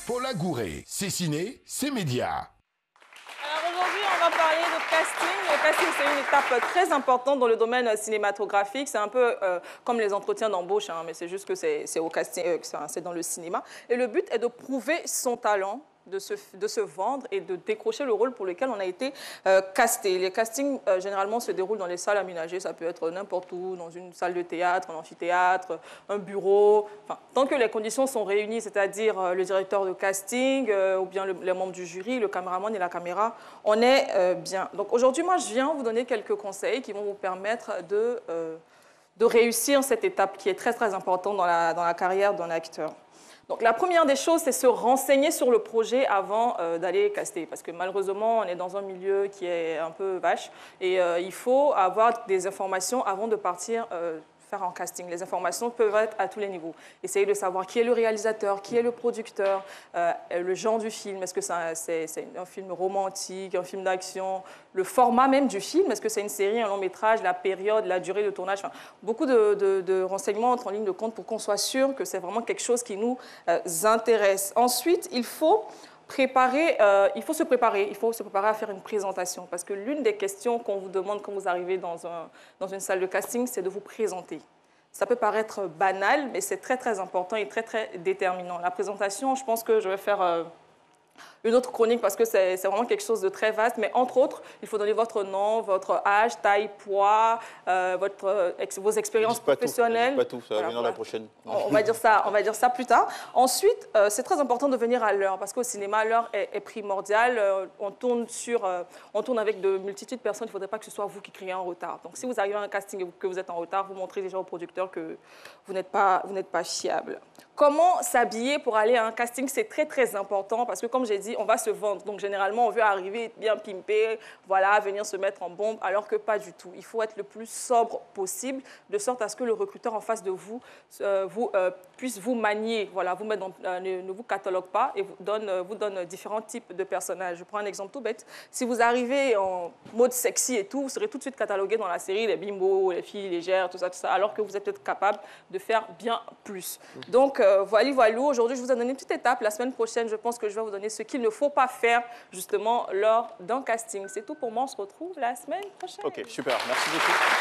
Paula Gouret, c'est ciné, c'est média. Alors aujourd'hui, on va parler de casting. Le casting, c'est une étape très importante dans le domaine cinématographique. C'est un peu comme les entretiens d'embauche, hein, mais c'est juste que c'est au casting, c'est dans le cinéma. Et le but est de prouver son talent, de se vendre et de décrocher le rôle pour lequel on a été casté. Les castings, généralement, se déroulent dans les salles aménagées. Ça peut être n'importe où, dans une salle de théâtre, un amphithéâtre, un bureau. Enfin, tant que les conditions sont réunies, c'est-à-dire le directeur de casting ou bien les membres du jury, le caméraman et la caméra, on est bien. Donc aujourd'hui, moi, je viens vous donner quelques conseils qui vont vous permettre de réussir cette étape qui est très, très importante dans la carrière d'un acteur. Donc, la première des choses, c'est se renseigner sur le projet avant d'aller caster. Parce que malheureusement, on est dans un milieu qui est un peu vache. Et il faut avoir des informations avant de partir faire un casting. Les informations peuvent être à tous les niveaux. Essayez de savoir qui est le réalisateur, qui est le producteur, le genre du film. Est-ce que c'est un film romantique, un film d'action, le format même du film. Est-ce que c'est une série, un long métrage, la période, la durée de tournage. Enfin, beaucoup de renseignements entrent en ligne de compte pour qu'on soit sûr que c'est vraiment quelque chose qui nous intéresse. Ensuite, il faut se préparer à faire une présentation parce que l'une des questions qu'on vous demande quand vous arrivez dans une salle de casting, c'est de vous présenter. Ça peut paraître banal, mais c'est très, très important et très, très déterminant. La présentation, je pense que je vais faire une autre chronique parce que c'est vraiment quelque chose de très vaste. Mais entre autres, il faut donner votre nom, votre âge, taille, poids, vos expériences professionnelles. Pas tout, ça va venir la prochaine. On va dire ça plus tard. Ensuite, c'est très important de venir à l'heure parce qu'au cinéma, l'heure est primordiale. On tourne avec de multitudes de personnes. Il ne faudrait pas que ce soit vous qui criez en retard. Donc, si vous arrivez à un casting et que vous êtes en retard, vous montrez déjà au producteur que vous n'êtes pas fiable. Comment s'habiller pour aller à un casting? C'est très, très important parce que, comme j'ai dit, on va se vendre. Donc, généralement, on veut arriver bien pimpé, voilà, venir se mettre en bombe, alors que pas du tout. Il faut être le plus sobre possible, de sorte à ce que le recruteur en face de vous, puisse vous manier, voilà, ne vous catalogue pas et vous donne différents types de personnages. Je prends un exemple tout bête. Si vous arrivez en mode sexy et tout, vous serez tout de suite catalogué dans la série, les bimbos, les filles légères, tout ça, alors que vous êtes peut-être capable de faire bien plus. Donc, voilà. Aujourd'hui, je vous ai donné une petite étape. La semaine prochaine, je pense que je vais vous donner ce qu'il ne faut pas faire, justement, lors d'un casting. C'est tout pour moi. On se retrouve la semaine prochaine. OK, super. Merci beaucoup.